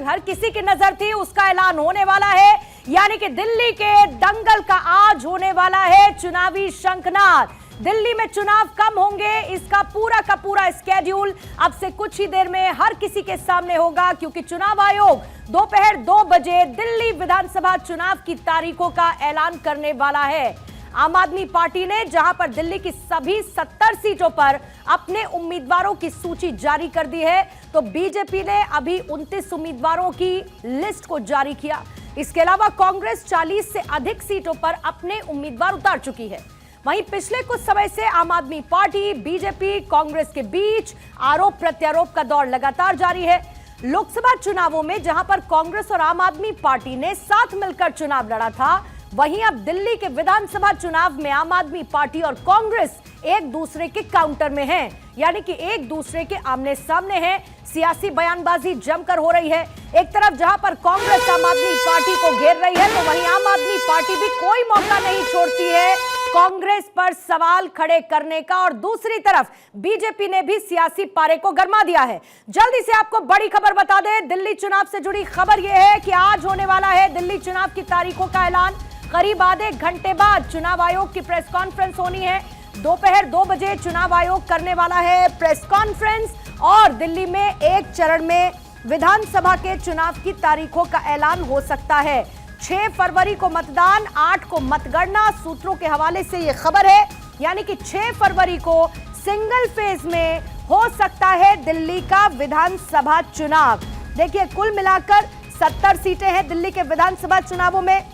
हर किसी की नजर थी उसका ऐलान होने वाला है, यानी कि दिल्ली के दंगल का आज होने वाला है चुनावी शंखनाद। दिल्ली में चुनाव कब होंगे इसका पूरा का पूरा स्केड्यूल अब से कुछ ही देर में हर किसी के सामने होगा, क्योंकि चुनाव आयोग दोपहर 2 बजे दिल्ली विधानसभा चुनाव की तारीखों का ऐलान करने वाला है। आम आदमी पार्टी ने जहां पर दिल्ली की सभी 70 सीटों पर अपने उम्मीदवारों की सूची जारी कर दी है, तो बीजेपी ने अभी 29 उम्मीदवारों की लिस्ट को जारी किया। इसके अलावा कांग्रेस 40 से अधिक सीटों पर अपने उम्मीदवार उतार चुकी है। वहीं पिछले कुछ समय से आम आदमी पार्टी, बीजेपी, कांग्रेस के बीच आरोप प्रत्यारोप का दौर लगातार जारी है। लोकसभा चुनावों में जहां पर कांग्रेस और आम आदमी पार्टी ने साथ मिलकर चुनाव लड़ा था, वहीं अब दिल्ली के विधानसभा चुनाव में आम आदमी पार्टी और कांग्रेस एक दूसरे के काउंटर में हैं, यानी कि एक दूसरे के आमने सामने हैं। सियासी बयानबाजी जमकर हो रही है। एक तरफ जहां पर कांग्रेस आम आदमी पार्टी को घेर रही है, तो वहीं आम आदमी पार्टी भी कोई मौका नहीं छोड़ती है कांग्रेस पर सवाल खड़े करने का, और दूसरी तरफ बीजेपी ने भी सियासी पारे को गरमा दिया है। जल्दी से आपको बड़ी खबर बता दें, दिल्ली चुनाव से जुड़ी खबर यह है कि आज होने वाला है दिल्ली चुनाव की तारीखों का ऐलान। करीब आधे घंटे बाद चुनाव आयोग की प्रेस कॉन्फ्रेंस होनी है। दोपहर 2 बजे चुनाव आयोग करने वाला है प्रेस कॉन्फ्रेंस, और दिल्ली में एक चरण में विधानसभा के चुनाव की तारीखों का ऐलान हो सकता है। 6 फरवरी को मतदान, 8 को मतगणना। सूत्रों के हवाले से यह खबर है, यानी कि 6 फरवरी को सिंगल फेज में हो सकता है दिल्ली का विधानसभा चुनाव। देखिए, कुल मिलाकर 70 सीटें हैं दिल्ली के विधानसभा चुनावों में,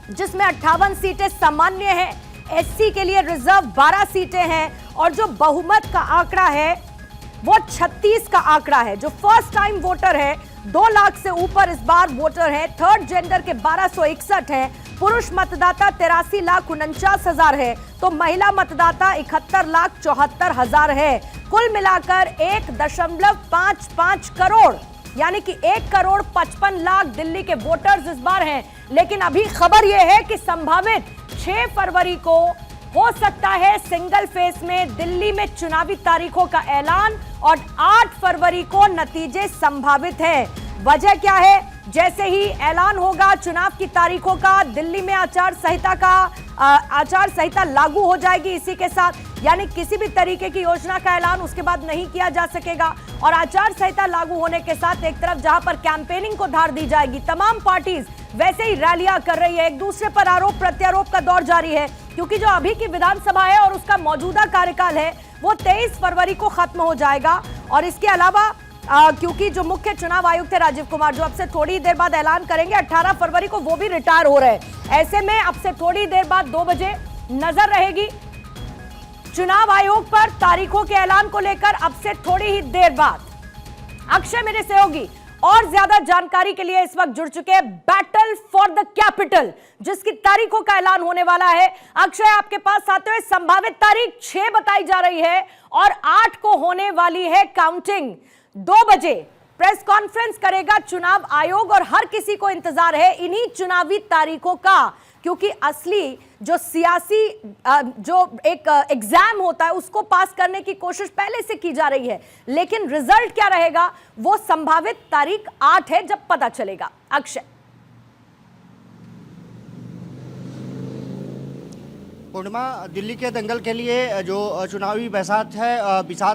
जिसमें 58 सीटें सामान्य हैं, एससी के लिए रिजर्व 12 सीटें हैं, और जो बहुमत का आंकड़ा है वो 36 का आंकड़ा है। जो फर्स्ट टाइम वोटर है 2 लाख से ऊपर इस बार वोटर है। थर्ड जेंडर के 1261 हैं, पुरुष मतदाता 83,49,000 है, तो महिला मतदाता 71,74,000 है। कुल मिलाकर 1.55 करोड़, यानी कि 1,55,00,000 दिल्ली के वोटर्स इस बार हैं। लेकिन अभी खबर यह है कि संभावित 6 फरवरी को हो सकता है सिंगल फेस में दिल्ली में चुनावी तारीखों का ऐलान, और 8 फरवरी को नतीजे संभावित हैं। वजह क्या है? जैसे ही ऐलान होगा चुनाव की तारीखों का, दिल्ली में आचार संहिता लागू हो जाएगी इसी के साथ, यानी किसी भी तरीके की योजना का ऐलान उसके बाद नहीं किया जा सकेगा। और आचार संहिता लागू होने के साथ एक तरफ जहां पर कैंपेनिंग को धार दी जाएगी, तमाम पार्टीज वैसे ही रैलियां कर रही है, एक दूसरे पर आरोप प्रत्यारोप का दौर जारी है, क्योंकि जो अभी की विधानसभा है और उसका मौजूदा कार्यकाल है वो 23 फरवरी को खत्म हो जाएगा। और इसके अलावा क्योंकि जो मुख्य चुनाव आयुक्त है राजीव कुमार, जो अब से थोड़ी देर बाद ऐलान करेंगे 18 फरवरी को, वो भी रिटायर हो रहे हैं। ऐसे में अब से थोड़ी देर बाद 2 बजे नजर रहेगी चुनाव आयोग पर तारीखों के ऐलान को लेकर। अब से थोड़ी ही देर बाद अक्षय मेरे सहयोगी और ज्यादा जानकारी के लिए इस वक्त जुड़ चुके हैं बैटल फॉर द कैपिटल, जिसकी तारीखों का ऐलान होने वाला है। अक्षय, आपके पास सातवें संभावित तारीख 6 बताई जा रही है और 8 को होने वाली है काउंटिंग। 2 बजे प्रेस कॉन्फ्रेंस करेगा चुनाव आयोग, और हर किसी को इंतजार है इन्हीं चुनावी तारीखों का, क्योंकि असली जो सियासी जो एक एग्जाम होता है उसको पास करने की कोशिश पहले से की जा रही है, लेकिन रिजल्ट क्या रहेगा वो संभावित तारीख 8 है जब पता चलेगा। अक्षय। पूर्णिमा, दिल्ली के दंगल के लिए जो चुनावी बिसात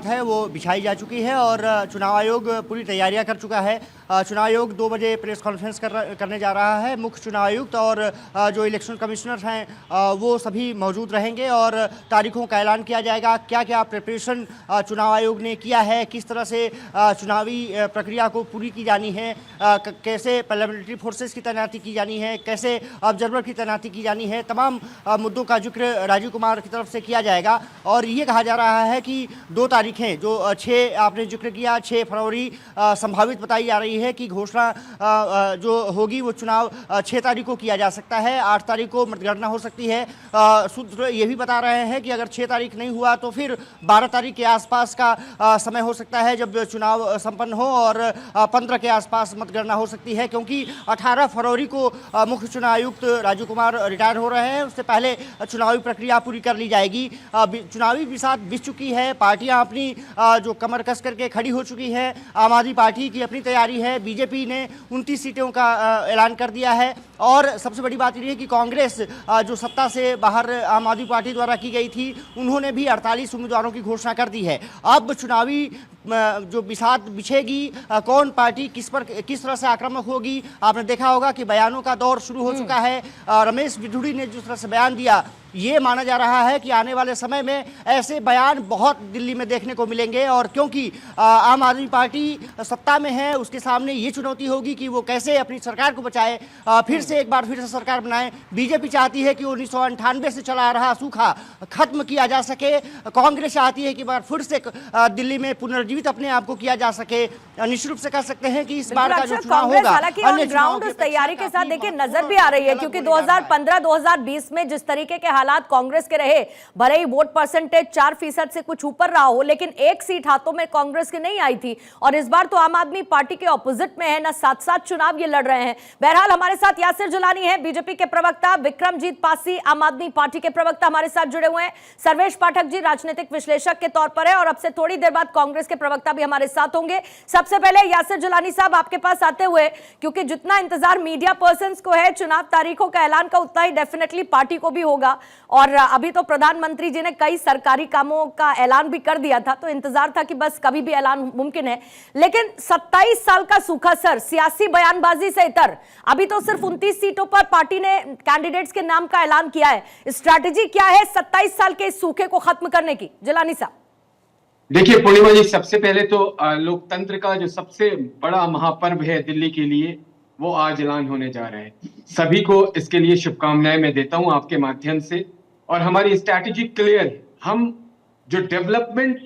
है वो बिछाई जा चुकी है, और चुनाव आयोग पूरी तैयारियां कर चुका है। चुनाव आयोग 2 बजे प्रेस कॉन्फ्रेंस करने जा रहा है। मुख्य चुनाव आयुक्त और जो इलेक्शन कमिश्नर हैं वो सभी मौजूद रहेंगे, और तारीखों का ऐलान किया जाएगा। क्या क्या प्रिपरेशन चुनाव आयोग ने किया है, किस तरह से चुनावी प्रक्रिया को पूरी की जानी है, कैसे पैरामिलिट्री फोर्सेस की तैनाती की जानी है, कैसे ऑब्जर्वर की तैनाती की जानी है, तमाम मुद्दों का जिक्र राजीव कुमार की तरफ से किया जाएगा। और ये कहा जा रहा है कि 2 तारीखें जो 6 आपने जिक्र किया, 6 फरवरी संभावित बताई जा रही है कि घोषणा जो होगी वो चुनाव 6 तारीख को किया जा सकता है। 8 तारीख को मतगणना हो सकती है। सूत्र ये भी बता रहे हैं कि अगर 6 तारीख नहीं हुआ तो फिर 12 तारीख के आसपास का समय हो सकता है जब चुनाव संपन्न हो, और 15 के आसपास मतगणना हो सकती है, क्योंकि 18 फरवरी को मुख्य चुनाव आयुक्त राजीव कुमार रिटायर हो रहे हैं। उससे पहले चुनावी चुनावी प्रक्रिया पूरी कर ली जाएगी। चुनावी बिसात बिछ चुकी है, पार्टियां अपनी जो कमर कस करके खड़ी हो चुकी है। आम आदमी पार्टी की अपनी तैयारी है, बीजेपी ने 29 सीटों का ऐलान कर दिया है और सबसे बड़ी बात यह है कि कांग्रेस जो सत्ता से बाहर आम आदमी पार्टी द्वारा की गई थी, उन्होंने भी 48 उम्मीदवारों की घोषणा कर दी है। अब चुनावी जो बिसात बिछेगी, कौन पार्टी किस तरह से आक्रामक होगी, आपने देखा होगा कि बयानों का दौर शुरू हो चुका है। रमेश बिधूड़ी ने जिस तरह से बयान दिया, ये माना जा रहा है कि आने वाले समय में ऐसे बयान बहुत दिल्ली में देखने को मिलेंगे। और क्योंकि आम आदमी पार्टी सत्ता में है, उसके सामने ये चुनौती होगी कि वो कैसे अपनी सरकार को बचाए, फिर से सरकार बनाए। बीजेपी चाहती है कि 1998 से चला आ रहा सूखा खत्म किया जा सके। कांग्रेस चाहती है कि बार फिर से दिल्ली में पुनर्जीवित अपने आप को किया जा सके। निश्चित रूप से कह सकते हैं कि इस बार का जो चुनाव होगा, हालांकि ऑन ग्राउंड उस तैयारी के साथ देखिए नजर भी आ रही है, क्योंकि 2015-2020 में जिस तरीके के हालात कांग्रेस के रहे, भले ही वोट परसेंटेज 4% से कुछ ऊपर रहा हो, लेकिन एक सीट हाथों में कांग्रेस की नहीं आई थी। और इस बार तो आम आदमी पार्टी के ऑपोजिट में है ना, साथ साथ चुनाव ये लड़ रहे हैं। बहरहाल हमारे साथ यासिर जिलानी है, बीजेपी के प्रवक्ता, विक्रमजीत पासी आम आदमी पार्टी के प्रवक्ता हमारे साथ जुड़े हुए हैं, सर्वेश पाठक जी राजनीतिक विश्लेषक के तौर पर है, और अब से थोड़ी देर बाद कांग्रेस के प्रवक्ता भी हमारे साथ होंगे। सबसे पहले यासिर जिलानी साहब आपके पास आते हुए, क्योंकि जितना इंतजार मीडिया पर्संस को है चुनाव तारीखों का ऐलान का, उतना ही डेफिनेटली पार्टी को भी होगा। और अभी तो प्रधानमंत्री जी ने कई सरकारी कामों का ऐलान भी कर दिया था, तो इंतजार था कि बस कभी भी ऐलान मुमकिन है। लेकिन 27 साल का सूखा सर, सियासी बयानबाजी से इतर, अभी तो सिर्फ 29 सीटों पर पार्टी ने कैंडिडेट्स के नाम का ऐलान किया है। स्ट्रैटेजी क्या है 27 साल के इस सूखे को खत्म करने की, जिलानी साहब? देखिए पूर्णिमा जी, सबसे पहले तो लोकतंत्र का जो सबसे बड़ा महापर्व है दिल्ली के लिए, वो आज ऐलान होने जा रहा है। सभी को इसके लिए शुभकामनाएं मैं देता हूं आपके माध्यम से। और हमारी स्ट्रैटेजी क्लियर है। हम जो डेवलपमेंट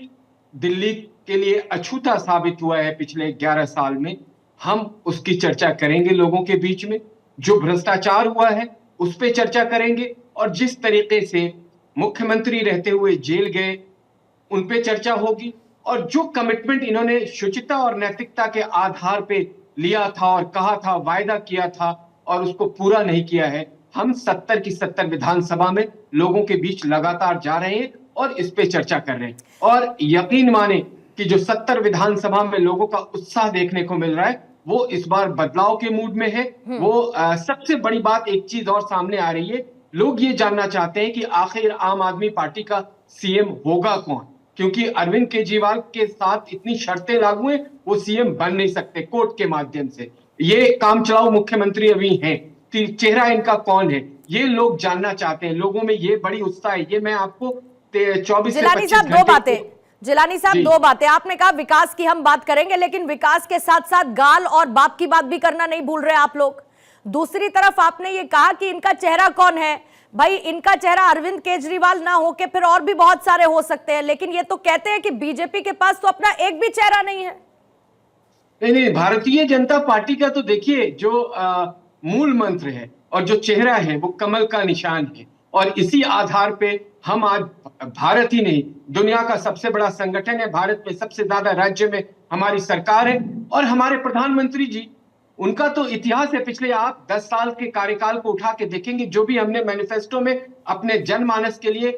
दिल्ली के लिए अछूता साबित हुआ है पिछले 11 साल में, हम उसकी चर्चा करेंगे लोगों के बीच में। जो भ्रष्टाचार हुआ है उस पर चर्चा करेंगे, और जिस तरीके से मुख्यमंत्री रहते हुए जेल गए उन पे चर्चा होगी। और जो कमिटमेंट इन्होंने शुचिता और नैतिकता के आधार पे लिया था और कहा था, वायदा किया था और उसको पूरा नहीं किया है, हम 70 की 70 विधानसभा में लोगों के बीच लगातार जा रहे हैं और इस पे चर्चा कर रहे हैं। और यकीन माने कि जो 70 विधानसभा में लोगों का उत्साह देखने को मिल रहा है, वो इस बार बदलाव के मूड में है। वो सबसे बड़ी बात, एक चीज और सामने आ रही है, लोग ये जानना चाहते हैं कि आखिर आम आदमी पार्टी का सीएम होगा कौन, क्योंकि अरविंद केजरीवाल के साथ इतनी शर्तें लागू हैं, वो सीएम बन नहीं सकते कोर्ट के माध्यम से। ये काम चलाओ मुख्यमंत्री अभी हैं, चेहरा इनका कौन है, ये लोग जानना चाहते हैं। लोगों में ये बड़ी उत्साह है। ये मैं आपको 24 से 25 घंटे जिलानी साहब दो बातें आपने कहा। विकास की हम बात करेंगे, लेकिन विकास के साथ साथ गाल और बाप की बात भी करना नहीं भूल रहे आप लोग। दूसरी तरफ आपने ये कहा कि इनका चेहरा कौन है। भाई, इनका चेहरा अरविंद केजरीवाल ना हो के फिर और भी बहुत सारे हो सकते हैं, लेकिन ये तो कहते हैं कि बीजेपी के पास तो अपना एक भी चेहरा नहीं है। नहीं, भारतीय जनता पार्टी का तो देखिए जो मूल मंत्र है और जो चेहरा है वो कमल का निशान है। और इसी आधार पे हम आज, भारत ही नहीं दुनिया का सबसे बड़ा संगठन है, भारत में सबसे ज्यादा राज्य में हमारी सरकार है, और हमारे प्रधानमंत्री जी, उनका तो इतिहास है। पिछले आप 10 साल के कार्यकाल को उठा के देखेंगे, जो भी हमने मैनिफेस्टो में अपने जनमानस के लिए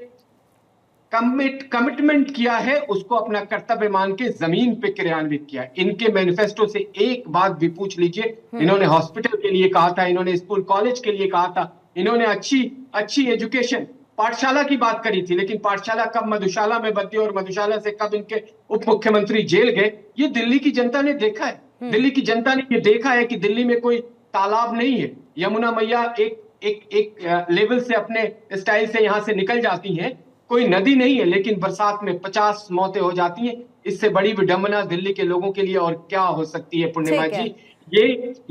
कमिटमेंट किया है, उसको अपना कर्तव्य मान के जमीन पे क्रियान्वित किया। इनके मैनिफेस्टो से एक बात भी पूछ लीजिए, इन्होंने हॉस्पिटल के लिए कहा था, इन्होंने स्कूल कॉलेज के लिए कहा था, इन्होंने अच्छी एजुकेशन, पाठशाला की बात करी थी, लेकिन पाठशाला कब मधुशाला में बदली और मधुशाला से कब इनके उप मुख्यमंत्री जेल गए, ये दिल्ली की जनता ने देखा है। दिल्ली की जनता ने ये देखा है कि दिल्ली में कोई तालाब नहीं है, यमुना मैया एक लेवल से अपने स्टाइल से यहां से निकल जाती हैं, कोई नदी नहीं है, लेकिन बरसात में 50 मौतें हो जाती हैं। इससे बड़ी विडंबना दिल्ली के लोगों के लिए और क्या हो सकती है पूर्णिमा जी।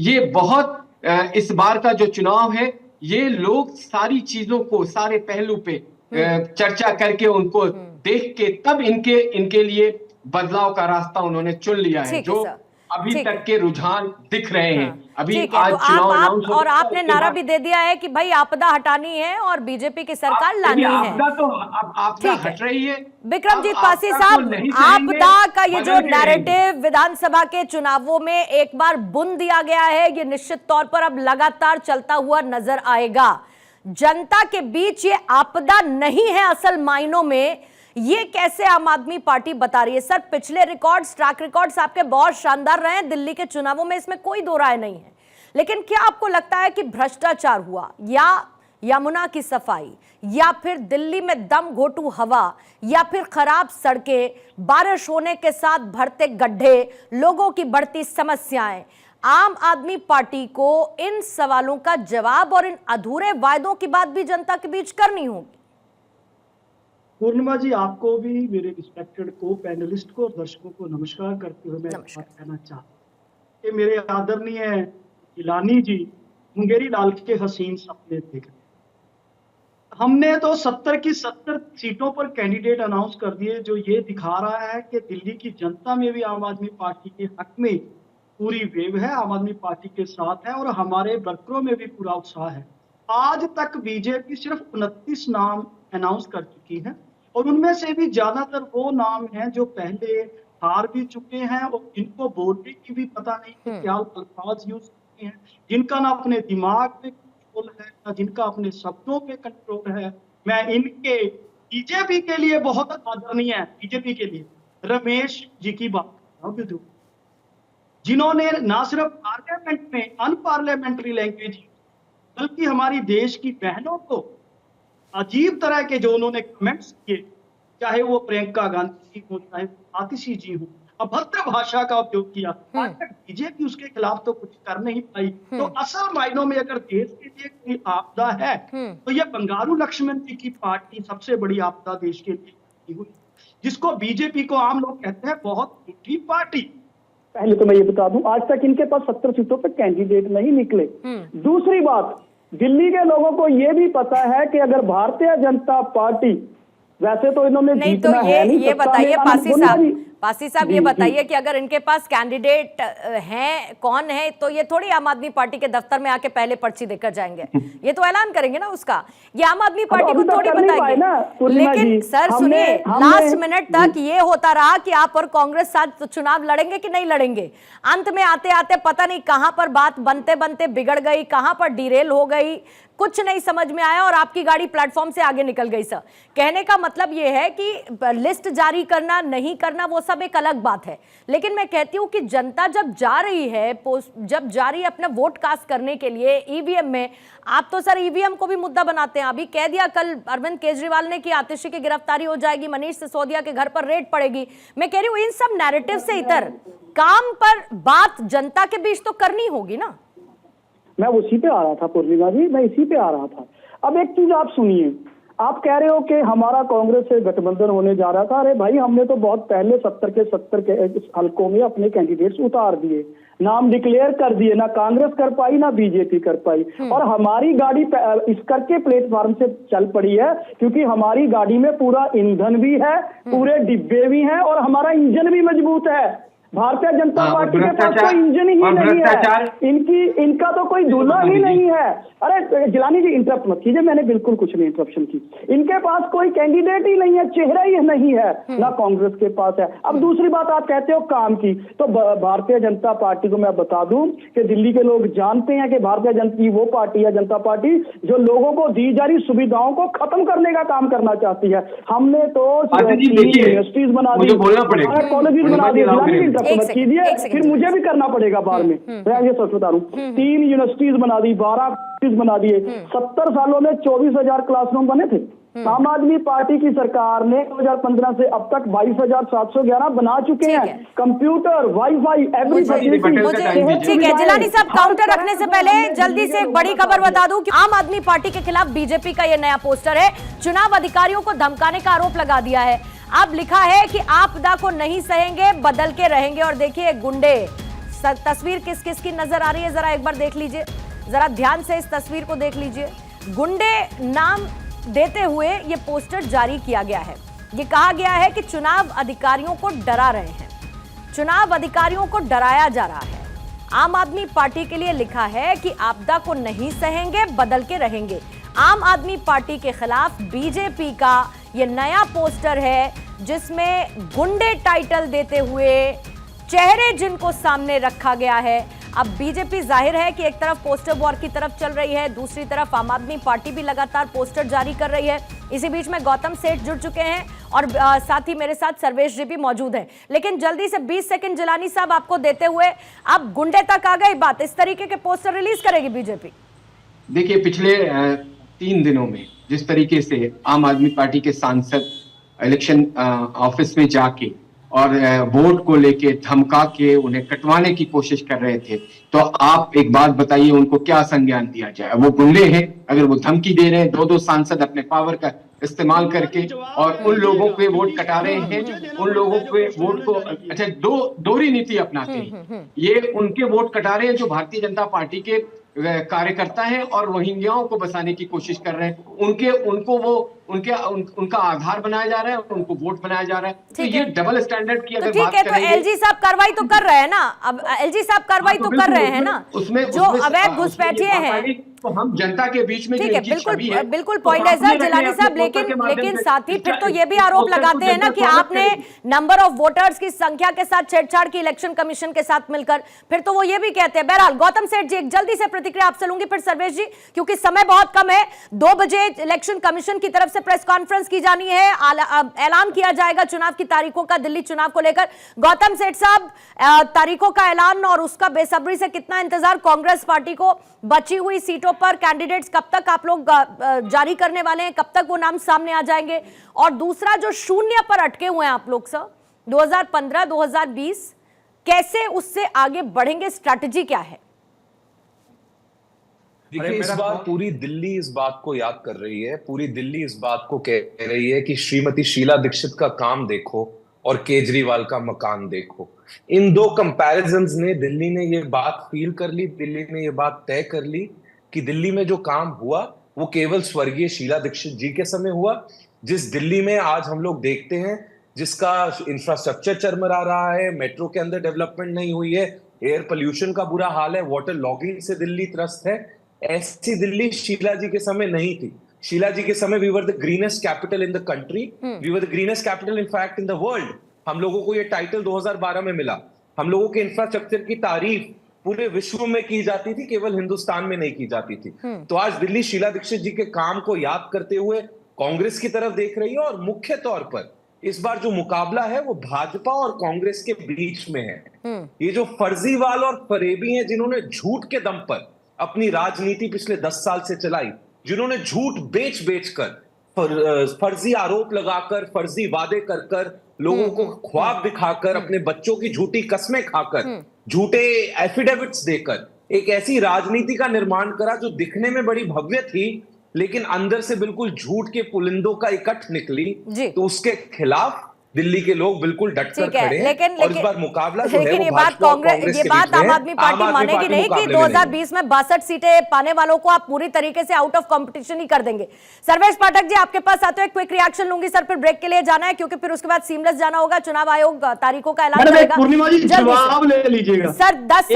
ये बहुत इस बार का जो चुनाव है, ये लोग सारी चीजों को, सारे पहलू पे चर्चा करके, उनको देख के तब इनके लिए बदलाव का रास्ता उन्होंने चुन लिया है, जो अभी तक के रुझान दिख रहे हैं। अभी आज तो चुनाव और आपने नारा भी दे दिया है कि भाई आपदा हटानी है और बीजेपी की सरकार लानी है। आपदा तो आपदा हट रही है। विक्रमजीत पासी साहब, आपदा का ये जो नैरेटिव विधानसभा के चुनावों में एक बार बुन दिया गया है, ये निश्चित तौर पर अब लगातार चलता हुआ नजर आएगा। जनता के बीच ये आपदा नहीं है असल मायनों में, ये कैसे आम आदमी पार्टी बता रही है? सर, पिछले रिकॉर्ड्स, ट्रैक रिकॉर्ड्स आपके बहुत शानदार रहे हैं दिल्ली के चुनावों में, इसमें कोई दो राय नहीं है, लेकिन क्या आपको लगता है कि भ्रष्टाचार हुआ, या यमुना की सफाई, या फिर दिल्ली में दम घोटू हवा, या फिर खराब सड़कें, बारिश होने के साथ भरते गड्ढे, लोगों की बढ़ती समस्याएं, आम आदमी पार्टी को इन सवालों का जवाब और इन अधूरे वायदों की बात भी जनता के बीच करनी होगी? पूर्णिमा जी, आपको भी, मेरे रिस्पेक्टेड को पैनलिस्ट को और दर्शकों को नमस्कार करते हुए मैं नमस्कार। बात कहना चाहता हूँ कि मेरे आदरणीय जिलानी जी मुंगेरी लाल के हसीन सपने देख रहे। हमने तो 70 की 70 सीटों पर कैंडिडेट अनाउंस कर दिए, जो ये दिखा रहा है कि दिल्ली की जनता में भी आम आदमी पार्टी के हक में पूरी वेव है, आम आदमी पार्टी के साथ है और हमारे वर्करों में भी पूरा उत्साह है। आज तक बीजेपी सिर्फ 29 नाम अनाउंस कर चुकी है और उनमें से भी ज्यादातर वो नाम हैं जो पहले हार भी चुके हैं और जिनको बोलने की भी पता नहीं कि क्या अल्फाज यूज करते हैं, जिनका ना अपने दिमाग पे कंट्रोल है ना जिनका अपने शब्दों पे कंट्रोल है। मैं इनके बीजेपी के लिए बहुत आदरणीय है, बीजेपी के लिए रमेश जी की बात कर रहा हूं, जिन्होंने ना सिर्फ पार्लियामेंट में अनपार्लियामेंट्री लैंग्वेज बल्कि हमारी देश की बहनों को अजीब तरह के जो उन्होंने कमेंट्स किए, चाहे वो प्रियंका गांधी जी हो, चाहे आतिशी जी हो, अभद्र भाषा का उपयोग किया। आज तक बीजेपी उसके खिलाफ तो कुछ कर नहीं पाई। तो असल मायनों में अगर देश के लिए कोई आपदा है तो ये बंगारू लक्ष्मण जी की पार्टी सबसे बड़ी आपदा देश के लिए हुई, जिसको बीजेपी को आम लोग कहते हैं बहुत झूठी पार्टी। पहले तो मैं ये बता दूं, आज तक इनके पास 70 सीटों पर कैंडिडेट नहीं निकले। दूसरी बात, दिल्ली के लोगों को ये भी पता है कि अगर भारतीय जनता पार्टी, वैसे तो इन्होंने नहीं, तो ये बताइए पासी साहब ये बताइए कि अगर इनके पास कैंडिडेट हैं, कौन है, तो ये थोड़ी आम आदमी पार्टी के दफ्तर में आके पहले पर्ची देकर जाएंगे, ये तो ऐलान करेंगे ना उसका, ये आम आदमी पार्टी को थोड़ी बताएंगे। लेकिन सर सुनिए, लास्ट मिनट तक ये होता रहा कि आप और कांग्रेस साथ चुनाव लड़ेंगे कि नहीं लड़ेंगे। अंत में आते आते पता नहीं कहां पर बात बनते बनते बिगड़ गई, कहां पर डिरेल हो गई, कुछ नहीं समझ में आया और आपकी गाड़ी प्लेटफॉर्म से आगे निकल गई। सर, कहने का मतलब यह है कि लिस्ट जारी करना नहीं करना वो सब एक अलग बात है, लेकिन मैं कहती हूं कि जनता जब जा रही है, जब जा रही है अपना वोट कास्ट करने के लिए ईवीएम में, आप तो सर ईवीएम को भी मुद्दा बनाते हैं। अभी कह दिया कल अरविंद केजरीवाल ने कि आतिशी की गिरफ्तारी हो जाएगी, मनीष सिसोदिया के घर पर रेड पड़ेगी। मैं कह रही हूं इन सब नैरेटिव से इतर काम पर बात जनता के बीच तो करनी होगी ना। मैं उसी पे आ रहा था पूर्णिमा जी, मैं इसी पे आ रहा था। अब एक चीज आप सुनिए, आप कह रहे हो कि हमारा कांग्रेस से गठबंधन होने जा रहा था। अरे भाई, हमने तो बहुत पहले 70 के 70 के हलकों में अपने कैंडिडेट्स उतार दिए, नाम डिक्लेयर कर दिए, ना कांग्रेस कर पाई ना बीजेपी कर पाई, और हमारी गाड़ी इस करके प्लेटफॉर्म से चल पड़ी है क्योंकि हमारी गाड़ी में पूरा ईंधन भी है, पूरे डिब्बे भी हैं और हमारा इंजन भी मजबूत है। भारतीय जनता पार्टी के पास कोई इंजन ही नहीं है, इनका तो कोई दूल्हा ही नहीं है। अरे जिलानी जी, इंटरप्ट मत कीजिए, मैंने बिल्कुल कुछ नहीं इंटरप्शन की। इनके पास कोई कैंडिडेट ही नहीं है, चेहरा ही नहीं है, ना कांग्रेस के पास है। अब दूसरी बात, आप कहते हो काम की, तो भारतीय जनता पार्टी को मैं बता दूं कि दिल्ली के लोग जानते हैं कि भारतीय जनता की वो पार्टी है, जनता पार्टी, जो लोगों को दी जा रही सुविधाओं को खत्म करने का काम करना चाहती है। हमने तो यूनिवर्सिटीज बना दी, कॉलेजेस बना दिए, कीजिए, फिर मुझे भी करना पड़ेगा बाद में। मैं ये सच बता रहा हूँ, 3 यूनिवर्सिटीज बना दी, 12 कॉलेज बना दिए, 70 सालों में 24,000 क्लासरूम बने थे। आम आदमी पार्टी की सरकार ने 2015 से अब तक 22,711 बना चुके हैं। Computer, wifi, every facility. ठीक है जिलानी साहब, काउंटर रखने से पहले जल्दी से एक बड़ी खबर बता दूं कि आम आदमी पार्टी के खिलाफ बीजेपी का ये नया पोस्टर है, चुनाव अधिकारियों को धमकाने का आरोप लगा दिया है। अब लिखा है कि आपदा को नहीं सहेंगे, बदल के रहेंगे। और देखिए गुंडे, तस्वीर किस किस की नजर आ रही है, जरा एक बार देख लीजिए, जरा ध्यान से इस तस्वीर को देख लीजिए। गुंडे नाम देते हुए ये पोस्टर जारी किया गया है। ये कहा गया है कि चुनाव अधिकारियों को डरा रहे हैं, चुनाव अधिकारियों को डराया जा रहा है। आम आदमी पार्टी के लिए लिखा है कि आपदा को नहीं सहेंगे, बदल के रहेंगे। आम आदमी पार्टी के खिलाफ बीजेपी का ये नया पोस्टर है जिसमें गुंडे टाइटल देते हुए चेहरे जिनको सामने रखा गया है। अब बीजेपी जाहिर है कि एक तरफ पोस्टर वॉर की तरफ चल रही है, दूसरी तरफ आम आदमी पार्टी भी लगातार पोस्टर जारी कर रही है। इसी बीच में गौतम सेठ जुड़ चुके हैं और साथ ही मेरे साथ सर्वेश जी भी मौजूद हैं। लेकिन जल्दी से 20 सेकंड जिलानी साहब आपको देते हुए, अब गुंडे तक आ गई बात, इस तरीके के पोस्टर रिलीज करेगी बीजेपी? देखिए, पिछले 3 दिनों में जिस तरीके से आम आदमी पार्टी के सांसद इलेक्शन ऑफिस में जाके और वोट को लेके धमका के उन्हें कटवाने की कोशिश कर रहे थे, तो आप एक बात बताइए, उनको क्या संज्ञान दिया जाए? वो गुंडे हैं अगर वो धमकी दे रहे हैं, 2-2 सांसद अपने पावर का इस्तेमाल करके और उन लोगों पे वोट कटा रहे हैं, उन लोगों पे वोट को अच्छा दोहरी नीति अपनाते हैं। ये उनके वोट कटा रहे हैं जो भारतीय जनता पार्टी के कार्यकर्ता हैं और रोहिंग्याओं को बसाने की कोशिश कर रहे हैं। उनका आधार बनाया जा रहा है, उनको वोट बनाया जा रहा है। तो ये डबल स्टैंडर्ड की अगर बात करें, तो एलजी साहब कार्रवाई तो कर रहे हैं ना, अब एलजी साहब कार्रवाई तो कर रहे हैं ना, जो अवैध घुसपैठिए हैं, तो हम जनता के बीच में ठीक है, बिल्कुल पॉइंट है सर जिलानी साहब। लेकिन साथ ही फिर तो ये भी आरोप लगाते हैं ना कि आपने नंबर ऑफ वोटर्स की संख्या के साथ छेड़छाड़ की इलेक्शन कमीशन के साथ मिलकर, फिर तो वो ये भी कहते हैं। बहरहाल गौतम सेठ जी, एक जल्दी से प्रतिक्रिया आपसे लूंगी, फिर सर्वेश जी, क्योंकि समय बहुत कम है। 2 बजे इलेक्शन कमीशन की तरफ से प्रेस कॉन्फ्रेंस की जानी है, ऐलान किया जाएगा चुनाव की तारीखों का दिल्ली चुनाव को लेकर। गौतम सेठ साहब, तारीखों का ऐलान और उसका बेसब्री से कितना इंतजार कांग्रेस पार्टी को? बची हुई सीटों पर कैंडिडेट्स कब तक आप लोग जारी करने वाले हैं, कब तक वो नाम सामने आ जाएंगे? और दूसरा, जो शून्य पर अटके हुए हैं आप लोग सर, 2015 2020, कैसे उससे आगे बढ़ेंगे? स्ट्रैटेजी क्या है? देखिए, इस बार पूरी दिल्ली इस बात को याद कर रही है, पूरी दिल्ली इस बात को कह रही है कि श्रीमती शीला दीक्षित का काम देखो और केजरीवाल का मकान देखो। इन 2 कंपैरिजन्स ने दिल्ली ने ये बात फील कर ली, दिल्ली ने ये बात तय कर ली कि दिल्ली में जो काम हुआ वो केवल स्वर्गीय शीला दीक्षित जी के समय हुआ। जिस दिल्ली में आज हम लोग देखते हैं, जिसका इंफ्रास्ट्रक्चर चरमरा रहा है, मेट्रो के अंदर डेवलपमेंट नहीं हुई है, एयर पोल्यूशन का बुरा हाल है, वाटर लॉगिंग से दिल्ली त्रस्त है, ऐसी दिल्ली शीला जी के समय नहीं थी। शीला जी के समय we were the greenest capital in the country, we were the greenest capital in fact in the world. हम लोगों को ये टाइटल 2012 में मिला। हम लोगों के इंफ्रास्ट्रक्चर की तारीफ पूरे विश्व में की जाती थी, केवल हिंदुस्तान में नहीं की जाती थी। तो आज दिल्ली शीला दीक्षित जी के काम को याद करते हुए कांग्रेस की तरफ देख रही है और मुख्य तौर पर इस बार जो मुकाबला है वो भाजपा और कांग्रेस के बीच में है। ये जो फर्जीवाल और फरेबी हैं, जिन्होंने झूठ के दम पर अपनी राजनीति पिछले 10 साल से चलाई, जिन्होंने झूठ बेच कर, फर्जी आरोप लगाकर, फर्जी वादे कर लोगों को ख्वाब दिखाकर, अपने बच्चों की झूठी कस्में खाकर, झूठे एफिडेविट्स देकर एक ऐसी राजनीति का निर्माण करा जो दिखने में बड़ी भव्य थी लेकिन अंदर से बिल्कुल झूठ के पुलिंदों का इकट्ठ निकली। तो उसके खिलाफ दिल्ली के लोग बिल्कुल डटकर खड़े हैं और इस बार मुकाबला जो है वो भाजपा और कांग्रेस के बीच में है। आम आदमी पार्टी मानेगी नहीं कि 2020 में 62 सीटें पाने वालों को आप पूरी तरीके से आउट ऑफ कंपटीशन ही कर देंगे। सर्वेश पाठक जी, आपके पास आते हुए क्विक रिएक्शन लूंगी सर, फिर ब्रेक के लिए जाना है क्योंकि फिर उसके बाद सीमलेस जाना होगा, चुनाव आयोग तारीखों का ऐलान करेगा। पूर्णिमा जी, जवाब ले लीजिएगा सर, 10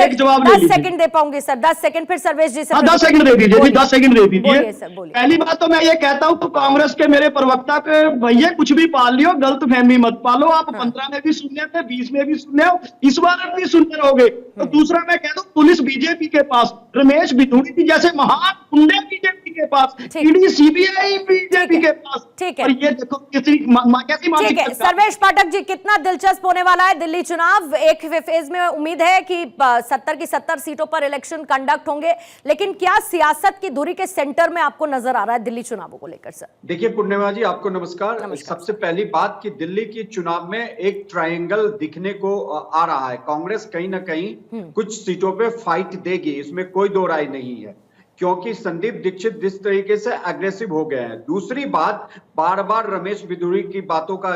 सेकंड दे पाऊंगी सर, 10 सेकंड, फिर सर्वेश जी से 10 सेकंड दे दीजिए, 10 सेकंड दे दीजिए। पहली बात तो मैं ये कहता हूं तो कांग्रेस के मेरे प्रवक्ता के, भैया कुछ भी पाल लियो, गलत फहमी मत पालो। आप 15 में भी शून्य थे, 20 में भी शून्य हो, इस बार भी शून्य रहोगे। तो दूसरा मैं कहता हूं, पुलिस बीजेपी के पास, रमेश बिधूड़ी जी जैसे महान गुंडे बीजेपी के पास, ईडी सीबीआई बीजेपी के पास, और ये देखो कैसी मानसिकता। सर्वेश पाठक जी, कितना दिलचस्प होने वाला है दिल्ली चुनाव? एक फेज में उम्मीद है कि 70 की 70 सीटों पर इलेक्शन कंडक्ट होंगे, लेकिन क्या सियासत की धुरी के सेंटर में आपको नजर आ रहा है दिल्ली चुनावों को लेकर? सर देखिए पूर्णिमा जी, आपको नमस्कार। सबसे पहली बात कि दिल्ली की चुनाव में एक ट्रायंगल दिखने को आ रहा है। कांग्रेस कहीं ना कहीं कुछ सीटों पे फाइट देगी, इसमें कोई दो राय नहीं है, क्योंकि संदीप दीक्षित जिस तरीके से अग्रेसिव हो गए हैं। दूसरी बात, बार बार रमेश बिधूड़ी की बातों का